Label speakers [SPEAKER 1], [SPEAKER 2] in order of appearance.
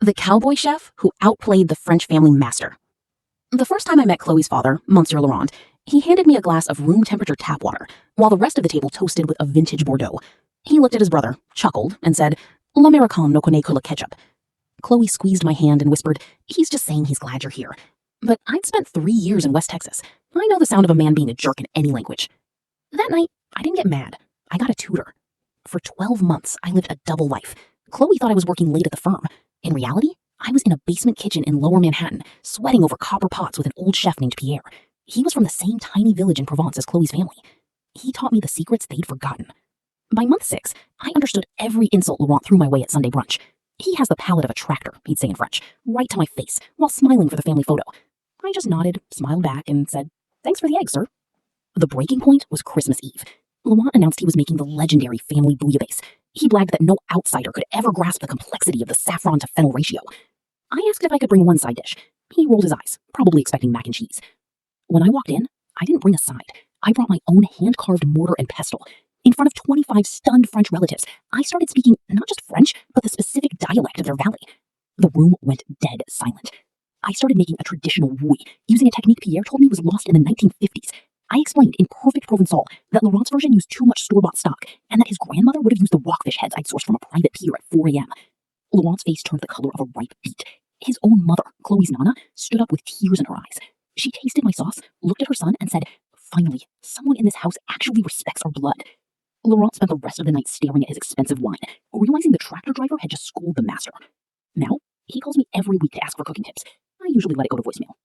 [SPEAKER 1] The cowboy chef who outplayed the French family master. The first time I met Chloe's father, Monsieur Laurent, he handed me a glass of room-temperature tap water, while the rest of the table toasted with a vintage Bordeaux. He looked at his brother, chuckled, and said, "L'Américain ne connaît que le ketchup." Chloe squeezed my hand and whispered, "He's just saying he's glad you're here." But I'd spent 3 years in West Texas. I know the sound of a man being a jerk in any language. That night, I didn't get mad. I got a tutor. For 12 months, I lived a double life. Chloe thought I was working late at the firm. In reality, I was in a basement kitchen in Lower Manhattan, sweating over copper pots with an old chef named Pierre. He was from the same tiny village in Provence as Chloe's family. He taught me the secrets they'd forgotten. By month 6, I understood every insult Laurent threw my way at Sunday brunch. He has the palate of a tractor, he'd say in French, right to my face, while smiling for the family photo. I just nodded, smiled back, and said, "Thanks for the egg, sir." The breaking point was Christmas Eve. Laurent announced he was making the legendary family bouillabaisse. He bragged that no outsider could ever grasp the complexity of the saffron to fennel ratio. I asked if I could bring one side dish. He rolled his eyes, probably expecting mac and cheese. When I walked in, I didn't bring a side. I brought my own hand-carved mortar and pestle. In front of 25 stunned French relatives, I started speaking not just French, but the specific dialect of their valley. The room went dead silent. I started making a traditional wouille, using a technique Pierre told me was lost in the 1950s. I explained in perfect Provençal that Laurent's version used too much store-bought stock, and that his grandmother would have used the rockfish heads I'd sourced from a private pier at 4 a.m. Laurent's face turned the color of a ripe beet. His own mother, Chloe's Nana, stood up with tears in her eyes. She tasted my sauce, looked at her son, and said, "Finally, someone in this house actually respects our blood." Laurent spent the rest of the night staring at his expensive wine, realizing the tractor driver had just schooled the master. Now, he calls me every week to ask for cooking tips. I usually let it go to voicemail.